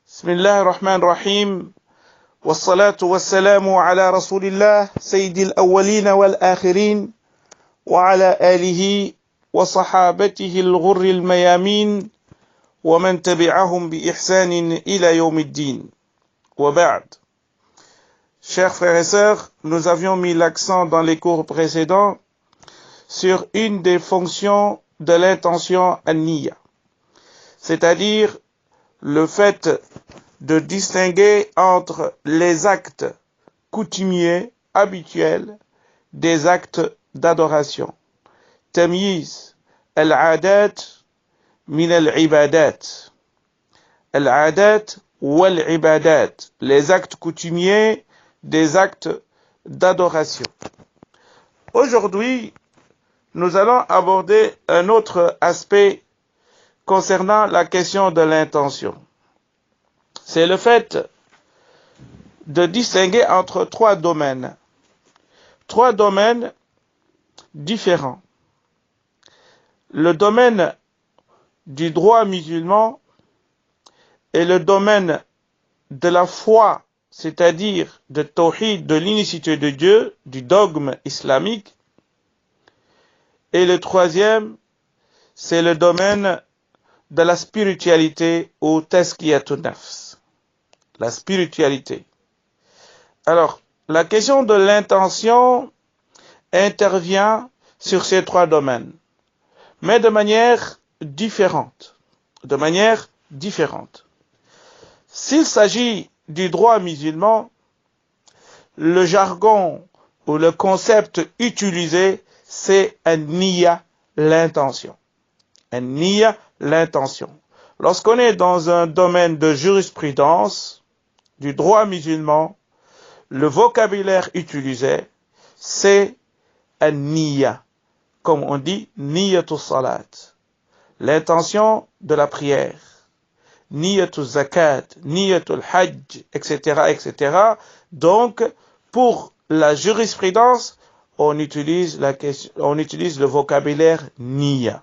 بسم الله الرحمن الرحيم والصلاة والسلام على رسول الله سيد الأولين والآخرين وعلى آله وصحابته الغر الميامين ومن تبعهم بإحسان إلى يوم الدين وبعد. Chers frères et sœurs, nous avions mis l'accent dans les cours précédents sur une des fonctions de l'intention an-niyya, c'est-à-dire le fait de distinguer entre les actes coutumiers, habituels, des actes d'adoration. Tamyiz al-adat min al-ibadat. Al-adat wal-ibadat. Les actes coutumiers des actes d'adoration. Aujourd'hui, nous allons aborder un autre aspect concernant la question de l'intention. C'est le fait de distinguer entre trois domaines différents. Le domaine du droit musulman et le domaine de la foi, c'est-à-dire de tawhid, de l'unicité de Dieu, du dogme islamique. Et le troisième, c'est le domaine de la spiritualité ou tazkiyatun nafs. La spiritualité. Alors, la question de l'intention intervient sur ces trois domaines, mais de manière différente. S'il s'agit du droit musulman, le jargon ou le concept utilisé, c'est an-niyya, l'intention. An-niyya, l'intention. Lorsqu'on est dans un domaine de jurisprudence, du droit musulman, le vocabulaire utilisé, c'est an-niyya, comme on dit niyyatus salat, l'intention de la prière, niyyatus zakat, niyyatul hajj, etc. Donc, pour la jurisprudence, on utilise le vocabulaire niyya.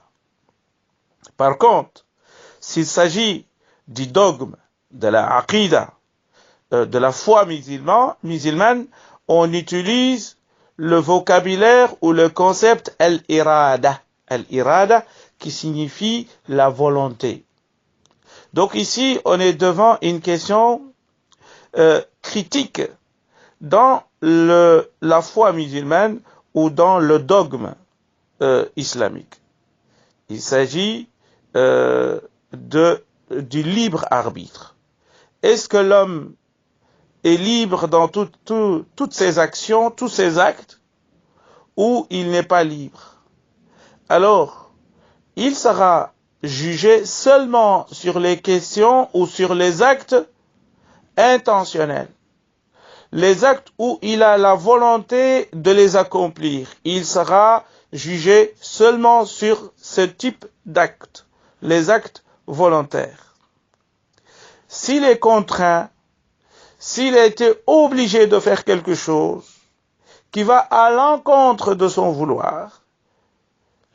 Par contre, s'il s'agit du dogme, de la aqida, de la foi musulmane, on utilise le vocabulaire ou le concept al-irada. Al-irada qui signifie la volonté. Donc ici, on est devant une question critique dans la foi musulmane ou dans le dogme islamique. Il s'agit du libre arbitre. Est-ce que l'homme est libre dans toutes ses actions, tous ses actes, ou il n'est pas libre? Alors, il sera jugé seulement sur les questions ou sur les actes intentionnels. Les actes où il a la volonté de les accomplir, il sera jugé seulement sur ce type d'actes, les actes volontaires. S'il est contraint, s'il a été obligé de faire quelque chose qui va à l'encontre de son vouloir,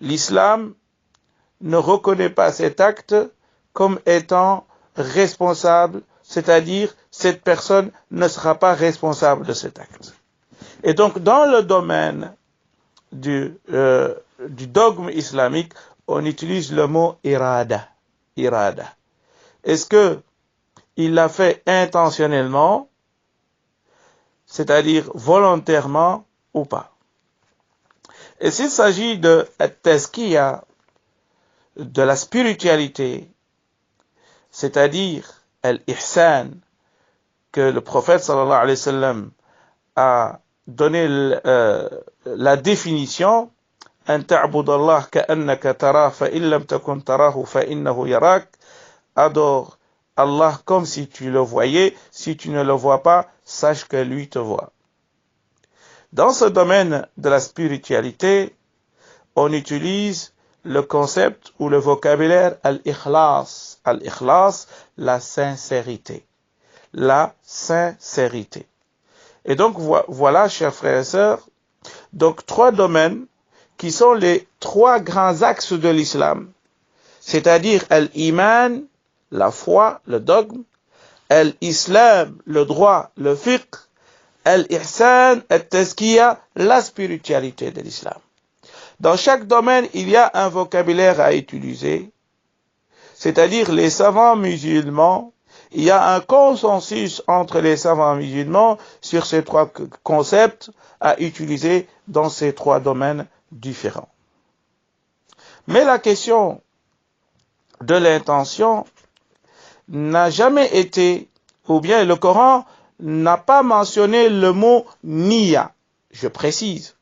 l'islam ne reconnaît pas cet acte comme étant responsable, c'est-à-dire cette personne ne sera pas responsable de cet acte. Et donc dans le domaine du dogme islamique, on utilise le mot irada. Est-ce que il l'a fait intentionnellement, c'est-à-dire volontairement ou pas? Et s'il s'agit de tazkiya, de la spiritualité, c'est-à-dire al-ihsan, que le prophète sallallahu alayhi wa sallam a donné la définition, an ta'budallah ka'annaka tarah fa in lam takun tarahu fa innahu yarak, adore Allah comme si tu le voyais, si tu ne le vois pas, sache que lui te voit. Dans ce domaine de la spiritualité, on utilise le concept ou le vocabulaire al-ikhlas. Al-ikhlas, la sincérité. La sincérité. Et donc voilà, chers frères et sœurs, donc trois domaines qui sont les trois grands axes de l'islam, c'est-à-dire al-iman, la foi, le dogme, Al-Islam, le droit, le fiqh. Al-Ihsan, Al-Tazkiya, la spiritualité de l'islam. Dans chaque domaine, il y a un vocabulaire à utiliser, c'est-à-dire les savants musulmans. Il y a un consensus entre les savants musulmans sur ces trois concepts à utiliser dans ces trois domaines différents. Mais la question de l'intention n'a jamais été, ou bien le Coran n'a pas mentionné le mot niya. Je précise.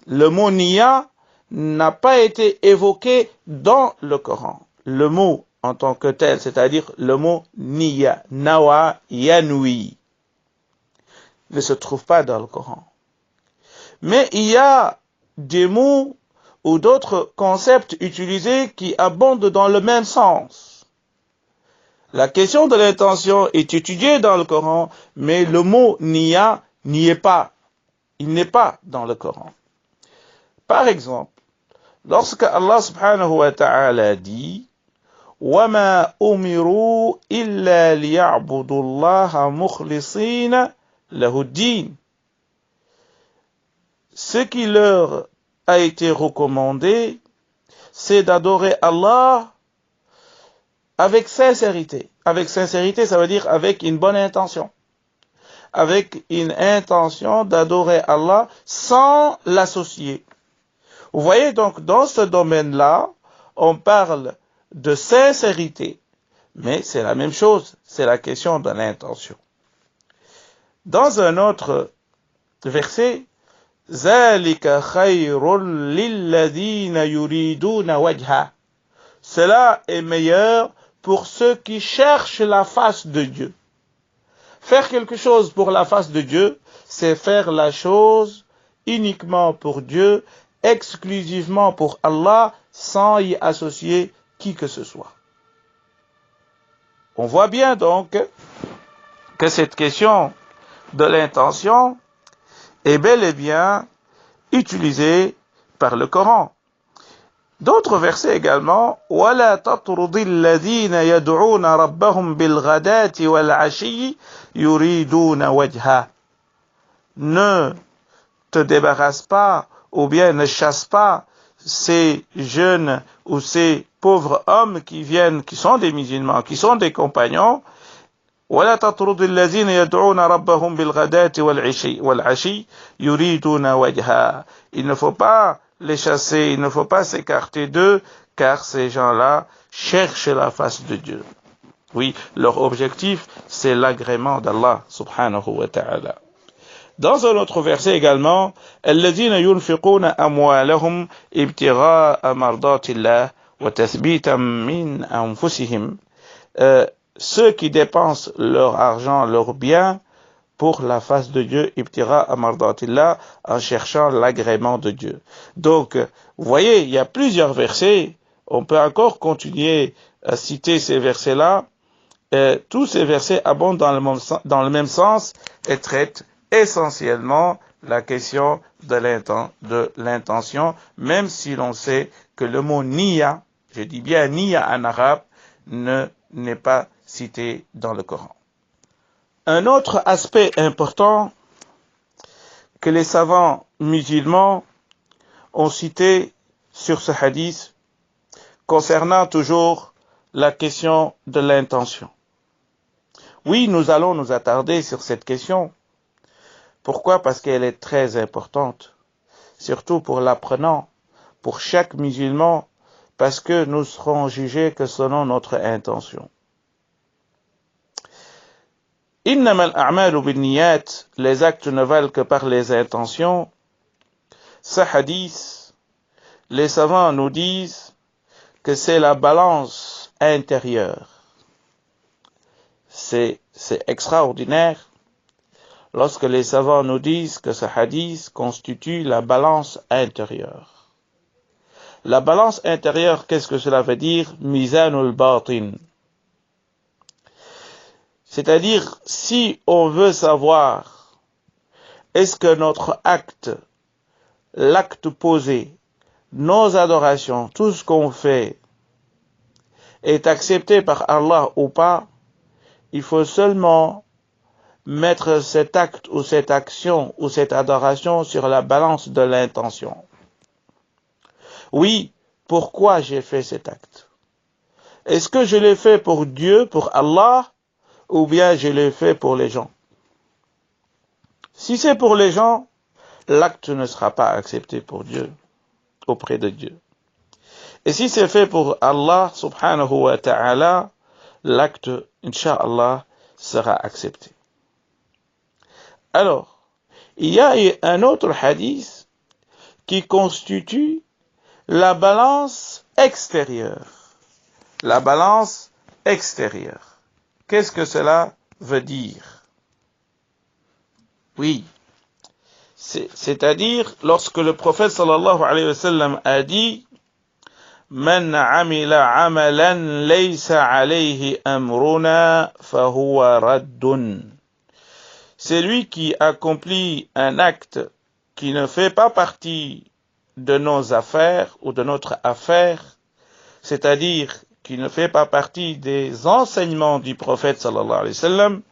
Le mot niya n'a pas été évoqué dans le Coran. Le mot en tant que tel, c'est-à-dire le mot niya, nawa, yanui, ne se trouve pas dans le Coran. Mais il y a des mots ou d'autres concepts utilisés qui abondent dans le même sens. La question de l'intention est étudiée dans le Coran, mais le mot niya n'y est pas. Il n'est pas dans le Coran. Par exemple, lorsque Allah subhanahu wa ta'ala dit وَمَا أُمِرُوا إِلَّا لِيَعْبُدُوا اللَّهَ مُخْلِصِينَ لَهُ الدِّينَ. Ce qui leur a été recommandé, c'est d'adorer Allah avec sincérité. Avec sincérité, ça veut dire avec une bonne intention. Avec une intention d'adorer Allah sans l'associer. Vous voyez donc, dans ce domaine-là, on parle de sincérité, mais c'est la même chose, c'est la question de l'intention. Dans un autre verset, ذَلِكَ خَيْرٌ لِلَّذِينَ يُرِيدُونَ وَجْهَهُ. Cela est meilleur pour ceux qui cherchent la face de Dieu. Faire quelque chose pour la face de Dieu, c'est faire la chose uniquement pour Dieu, exclusivement pour Allah, sans y associer qui que ce soit. On voit bien donc que cette question de l'intention est bel et bien utilisée par le Coran. D'autres versets également, وَلَا تَطْرُدِ الَّذِينَ يَدْعُونَ رَبَّهُمْ بِالْغَدَاةِ وَالْعَشِيِّ يُرِيدُونَ وَجْهَهُ. Ne te débarrasse pas, ou bien ne chasse pas ces jeunes ou ces pauvres hommes qui viennent, qui sont des musulmans, qui sont des compagnons. وَلَا تَطْرُدِ الَّذِينَ يَدْعُونَ رَبَّهُمْ بِالْغَدَاةِ وَالْعَشِيِّ يُرِيدُونَ وَجْهَهُ. Il ne faut pas les chasser, il ne faut pas s'écarter d'eux, car ces gens-là cherchent la face de Dieu. Oui, leur objectif, c'est l'agrément d'Allah subhanahu wa ta'ala. Dans un autre verset également, الذين ينفقون أموالهم ابتغاء مرضات الله وتثبيتا من أنفسهم. Ceux qui dépensent leur argent, leurs biens pour la face de Dieu, ابتغاء مرضات الله, en cherchant l'agrément de Dieu. Donc, vous voyez, il y a plusieurs versets. On peut encore continuer à citer ces versets-là. Tous ces versets abondent dans le même sens et traitent essentiellement la question de l'intention, même si l'on sait que le mot niya, je dis bien niya en arabe, n'est pas cité dans le Coran. Un autre aspect important que les savants musulmans ont cité sur ce hadith, concernant toujours la question de l'intention. Oui, nous allons nous attarder sur cette question. Pourquoi? Parce qu'elle est très importante, surtout pour l'apprenant, pour chaque musulman, parce que nous serons jugés que selon notre intention. إنما الأعمال بالنيات, les actes ne valent que par les intentions. Ce hadith, les savants nous disent que c'est la balance intérieure. C'est extraordinaire lorsque les savants nous disent que ce hadith constitue la balance intérieure. La balance intérieure, qu'est-ce que cela veut dire? Mizanul batin. C'est-à-dire, si on veut savoir, est-ce que notre acte, l'acte posé, nos adorations, tout ce qu'on fait, est accepté par Allah ou pas, il faut seulement mettre cet acte ou cette action ou cette adoration sur la balance de l'intention. Oui, pourquoi j'ai fait cet acte? Est-ce que je l'ai fait pour Dieu, pour Allah, ou bien je l'ai fait pour les gens? Si c'est pour les gens, l'acte ne sera pas accepté pour Dieu, auprès de Dieu. Et si c'est fait pour Allah, subhanahu wa ta'ala, l'acte, incha'Allah, sera accepté. Alors, il y a un autre hadith qui constitue la balance extérieure. La balance extérieure. Qu'est-ce que cela veut dire? Oui, c'est-à-dire lorsque le prophète sallallahu alayhi wa sallam a dit Man amila amalan laysa alayhi amruna fahuwa raddun. Celui qui accomplit un acte qui ne fait pas partie de nos affaires ou de notre affaire, c'est-à-dire qui ne fait pas partie des enseignements du prophète sallallahu alayhi wa sallam,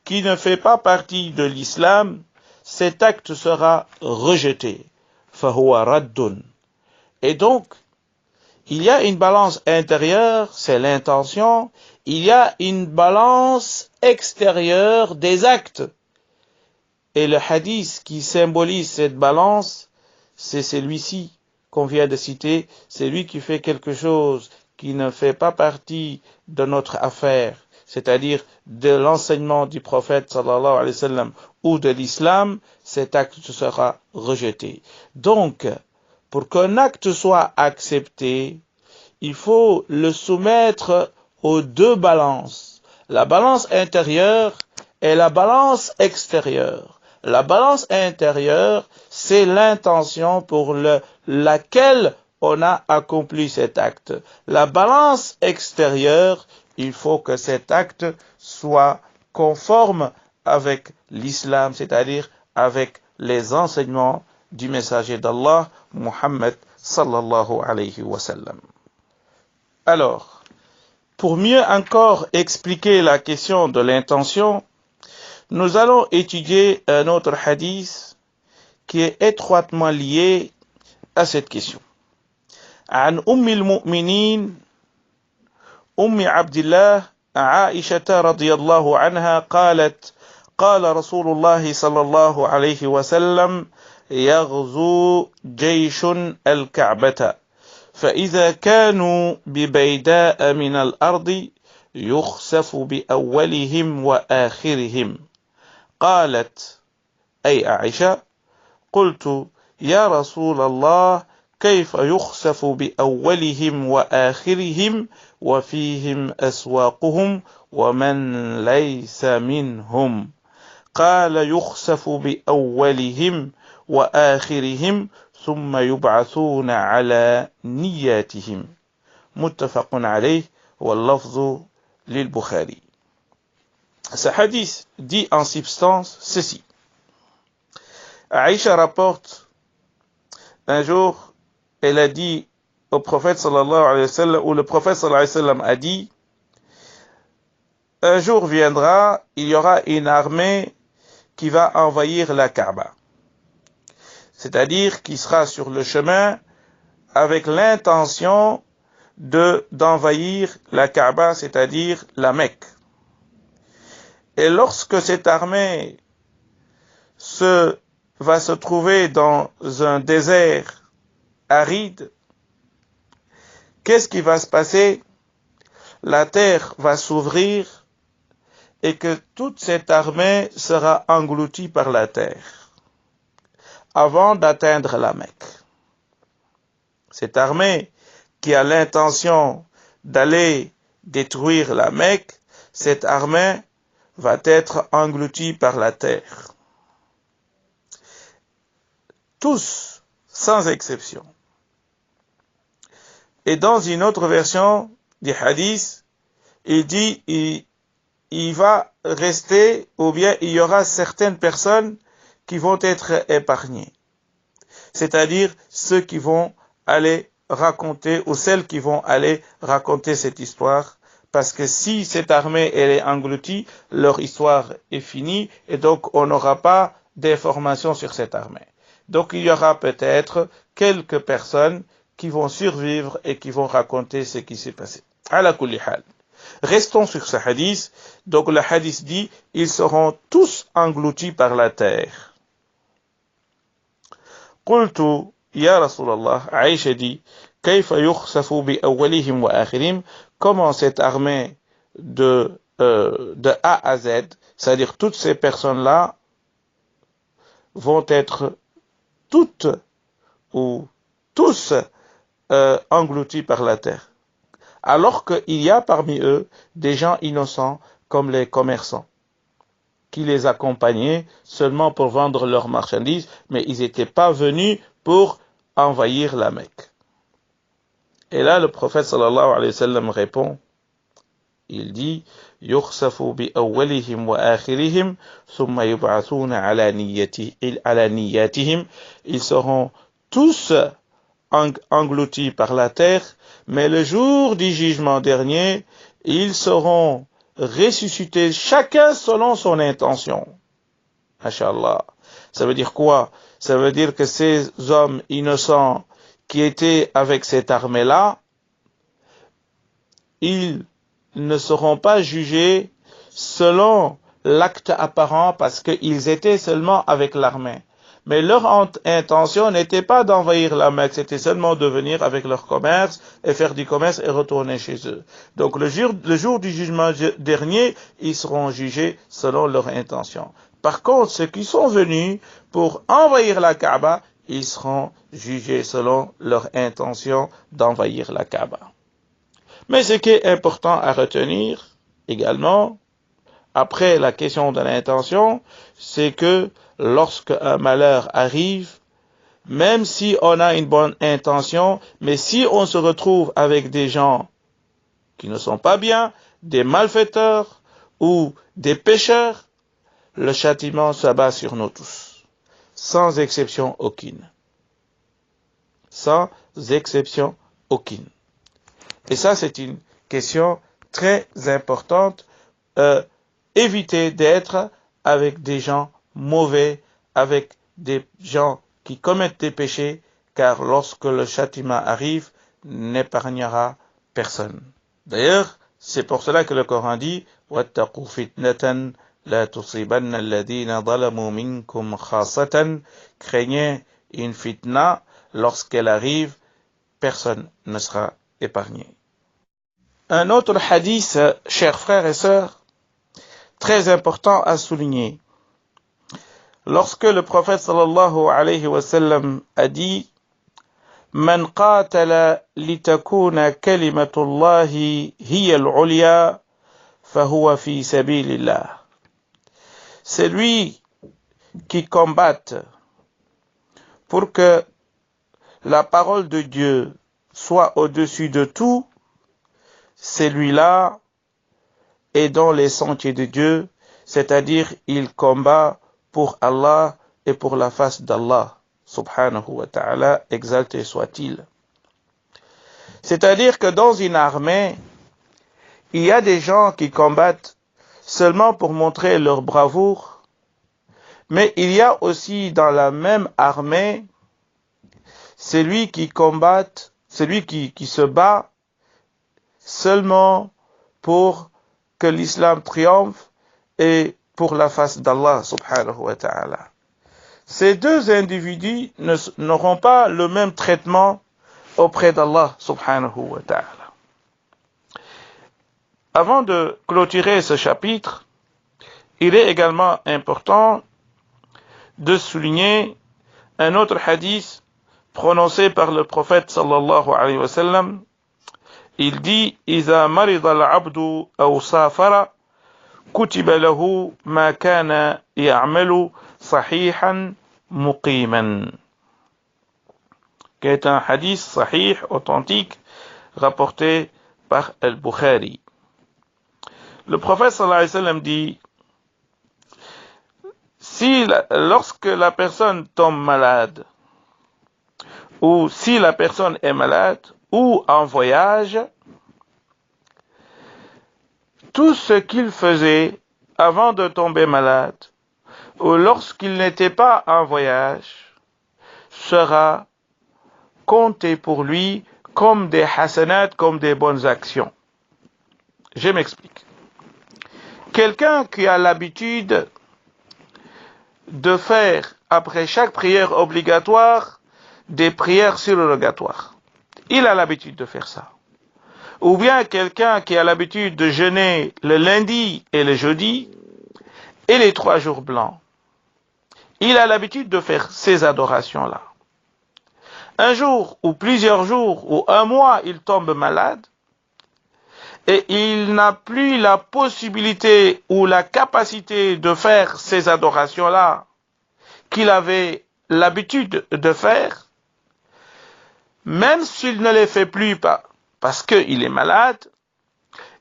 qui ne fait pas partie de l'islam, cet acte sera rejeté. Fahuwa raddun. Et donc, il y a une balance intérieure, c'est l'intention, il y a une balance extérieure des actes. Et le hadith qui symbolise cette balance, c'est celui-ci qu'on vient de citer, c'est lui qui fait quelque chose qui ne fait pas partie de notre affaire, c'est-à-dire de l'enseignement du prophète sallallahu alayhi wa sallam ou de l'islam, cet acte sera rejeté. Donc, pour qu'un acte soit accepté, il faut le soumettre aux deux balances, la balance intérieure et la balance extérieure. La balance intérieure, c'est l'intention pour laquelle on a accompli cet acte. La balance extérieure, il faut que cet acte soit conforme avec l'islam, c'est-à-dire avec les enseignements du messager d'Allah, Muhammad sallallahu alayhi wa sallam. Alors, pour mieux encore expliquer la question de l'intention, nous allons étudier un autre hadith qui est étroitement lié à cette question. عن أم المؤمنين أم عبد الله عائشة رضي الله عنها قالت قال رسول الله صلى الله عليه وسلم يغزو جيش الكعبة فإذا كانوا ببيداء من الأرض يخسف بأولهم وآخرهم قالت أي عائشة قلت يا رسول الله كيف يخسف بأولهم وآخرهم وفيهم أسواقهم ومن ليس منهم قال يخسف بأولهم وآخرهم ثم يبعثون على نياتهم متفق عليه واللفظ للبخاري. Ce hadith dit en substance ceci. Aïcha rapporte un jour, elle a dit au prophète sallallahu alayhi wa sallam, ou le prophète sallallahu alayhi wa sallam a dit, un jour viendra, il y aura une armée qui va envahir la Kaaba. C'est-à-dire qui sera sur le chemin avec l'intention d'envahir la Kaaba, c'est-à-dire la Mecque. Et lorsque cette armée va se trouver dans un désert aride, qu'est-ce qui va se passer? La terre va s'ouvrir et que toute cette armée sera engloutie par la terre avant d'atteindre la Mecque. Cette armée qui a l'intention d'aller détruire la Mecque, cette armée va être engloutie par la terre. Tous, sans exception. Et dans une autre version du hadith, il dit, il va rester, ou bien il y aura certaines personnes qui vont être épargnées. C'est-à-dire ceux qui vont aller raconter, ou celles qui vont aller raconter cette histoire parce que si cette armée elle est engloutie, leur histoire est finie et donc on n'aura pas d'informations sur cette armée. Donc il y aura peut-être quelques personnes qui vont survivre et qui vont raconter ce qui s'est passé. Ala kulli hal. Restons sur ce hadith. Donc le hadith dit, ils seront tous engloutis par la terre. قلت يا رسول الله, Aïcha dit, كيف يخسف بأولهم وآخرهم, comment cette armée de A à Z, c'est-à-dire toutes ces personnes-là, vont être toutes ou tous engloutis par la terre. Alors qu'il y a parmi eux des gens innocents comme les commerçants qui les accompagnaient seulement pour vendre leurs marchandises, mais ils n'étaient pas venus pour envahir la Mecque. Et là, le prophète sallallahu alayhi wa sallam répond, il dit, يُخْسَفُ بِأَوَّلِهِمْ وَآخِرِهِمْ ثُمَّ يُبْعَثُونَ عَلَى نِيَّاتِهِمْ. Ils seront tous engloutis par la terre, mais le jour du jugement dernier, ils seront ressuscités chacun selon son intention. Masha'Allah. Ça veut dire quoi? Ça veut dire que ces hommes innocents qui étaient avec cette armée-là, ils ne seront pas jugés selon l'acte apparent parce qu'ils étaient seulement avec l'armée. Mais leur intention n'était pas d'envahir la Mecque, c'était seulement de venir avec leur commerce et faire du commerce et retourner chez eux. Donc le jour du jugement dernier, ils seront jugés selon leur intention. Par contre, ceux qui sont venus pour envahir la Kaaba, ils seront jugés selon leur intention d'envahir la Kaaba. Mais ce qui est important à retenir également, après la question de l'intention, c'est que lorsque un malheur arrive, même si on a une bonne intention, mais si on se retrouve avec des gens qui ne sont pas bien, des malfaiteurs ou des pécheurs, le châtiment s'abat sur nous tous, sans exception aucune. Sans exception aucune. Et ça, c'est une question très importante. Éviter d'être avec des gens mauvais, avec des gens qui commettent des péchés, car lorsque le châtiment arrive, n'épargnera personne. D'ailleurs, c'est pour cela que le Coran dit وَاتَّقُوا فِتْنَةً لَا تُصِيبَنَّ الَّذِينَ ظَلَمُوا مِنْكُمْ خَاصَّةً. Craignez une fitna, lorsqu'elle arrive, personne ne sera épargné. Un autre hadith, chers frères et sœurs, très important à souligner. Lorsque le prophète sallallahu alayhi wa sallam a dit Man qatala litakuna kalimatullahi hiya al-ulya fahuwa fi sabilillah. Celui qui combatte pour que la parole de Dieu soit au-dessus de tout, celui-là est dans les sentiers de Dieu, c'est-à-dire il combat pour Allah et pour la face d'Allah, subhanahu wa ta'ala, exalté soit-il. C'est-à-dire que dans une armée, il y a des gens qui combattent seulement pour montrer leur bravoure, mais il y a aussi dans la même armée celui qui combat, celui qui se bat seulement pour que l'islam triomphe et pour la face d'Allah subhanahu wa ta'ala. Ces deux individus n'auront pas le même traitement auprès d'Allah subhanahu wa ta'ala. Avant de clôturer ce chapitre, il est également important de souligner un autre hadith prononcé par le prophète sallallahu alayhi wa sallam. Il dit إذا مرض العبد أو سافر كتب له ما كان يعمل صحيحا مقيما. Qui est un hadith sahih, authentique, rapporté par Al-Bukhari. Le prophète sallallahu alayhi wa sallam dit lorsque la personne tombe malade, ou si la personne est malade, ou en voyage, tout ce qu'il faisait avant de tomber malade ou lorsqu'il n'était pas en voyage sera compté pour lui comme des hasanat, comme des bonnes actions. Je m'explique. Quelqu'un qui a l'habitude de faire, après chaque prière obligatoire, des prières surrogatoires. Il a l'habitude de faire ça. Ou bien quelqu'un qui a l'habitude de jeûner le lundi et le jeudi et les 3 jours blancs. Il a l'habitude de faire ces adorations-là. Un jour ou plusieurs jours ou un mois, il tombe malade et il n'a plus la possibilité ou la capacité de faire ces adorations-là qu'il avait l'habitude de faire, même s'il ne les fait plus pas parce qu'il est malade,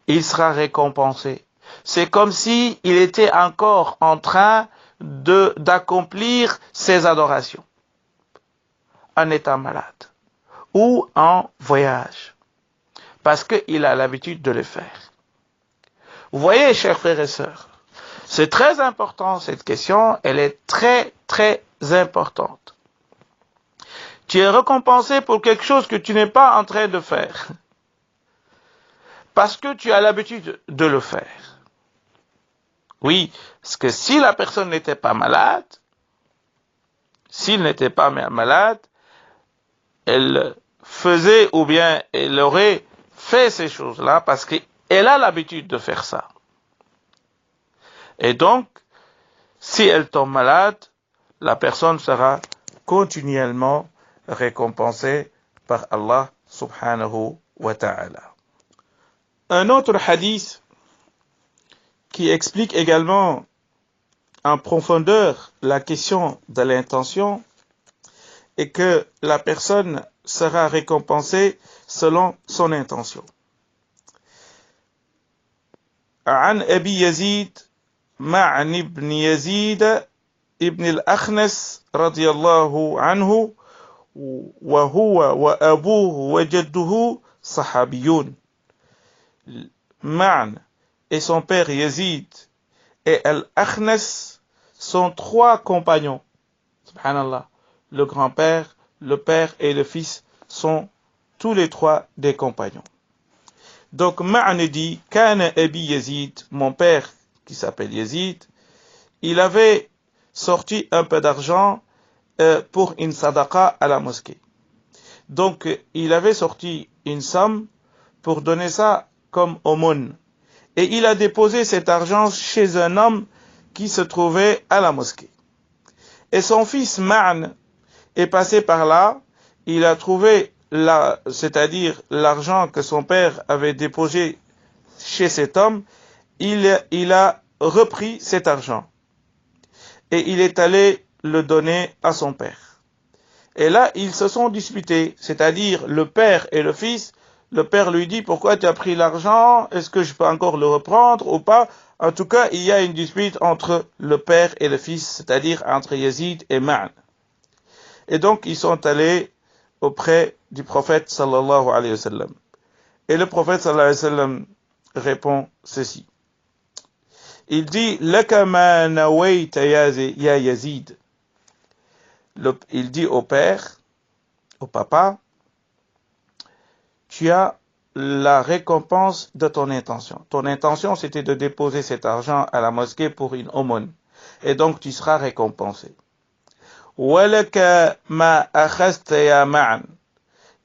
il sera récompensé. C'est comme si il était encore en train d'accomplir ses adorations en étant malade ou en voyage, parce qu'il a l'habitude de le faire. Vous voyez, chers frères et sœurs, c'est très important cette question, elle est très très importante. Tu es récompensé pour quelque chose que tu n'es pas en train de faire, parce que tu as l'habitude de le faire. Oui, parce que si la personne n'était pas malade, s'il n'était pas malade, elle faisait ou bien elle aurait fait ces choses-là parce qu'elle a l'habitude de faire ça. Et donc, si elle tombe malade, la personne sera continuellement récompensée par Allah subhanahu wa ta'ala. Un autre hadith qui explique également en profondeur la question de l'intention est que la personne sera récompensée selon son intention. عن أبي يزيد معن بن يزيد ابن الأخنس رضي الله عنه وهو وأبوه وجده صحابيون. معن et son père Yazid et Al-Akhnas sont 3 compagnons. Subhanallah. Le grand-père, le père et le fils sont tous les 3 des compagnons. Donc Ma'an dit, Kana Abi Yazid, mon père qui s'appelle Yazid, il avait sorti un peu d'argent pour une sadaqa à la mosquée. Donc il avait sorti une somme pour donner ça comme aumône. Et il a déposé cet argent chez un homme qui se trouvait à la mosquée. Et son fils Ma'an est passé par là, il a trouvé c'est-à-dire l'argent que son père avait déposé chez cet homme, il a repris cet argent. Et il est allé le donner à son père. Et là, ils se sont disputés, c'est-à-dire le père et le fils. Le père lui dit, pourquoi tu as pris l'argent? Est-ce que je peux encore le reprendre ou pas? En tout cas, il y a une dispute entre le père et le fils, c'est-à-dire entre Yazid et Ma'an. Et donc, ils sont allés auprès du prophète sallallahu alayhi wa sallam. Et le prophète sallallahu alayhi wa sallam répond ceci. Il dit, Laka ma nawayta ya Yazid. Il dit au père, au papa, tu as la récompense de ton intention. Ton intention, c'était de déposer cet argent à la mosquée pour une aumône. Et donc, tu seras récompensé. Walaka ma akhasta ya Ma'an.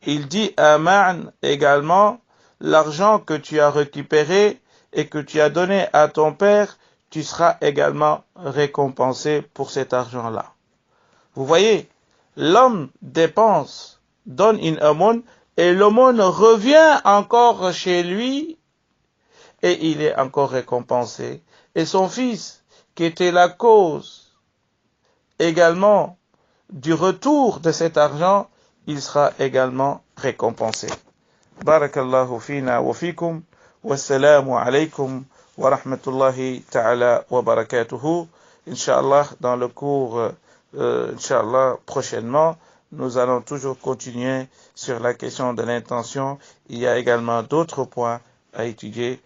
Il dit à Ma'an également, l'argent que tu as récupéré et que tu as donné à ton père, tu seras également récompensé pour cet argent-là. Vous voyez, l'homme dépense, donne une aumône, et l'aumône revient encore chez lui, et il est encore récompensé. Et son fils, qui était la cause également du retour de cet argent, il sera également récompensé. Barakallahu fina wa fikum, wassalamu alaykum wa rahmatullahi ta'ala wa barakatuhu. Inch'Allah, dans le cours, Inch'Allah, prochainement, nous allons toujours continuer sur la question de l'intention. Il y a également d'autres points à étudier.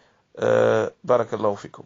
Barakallahu fikum.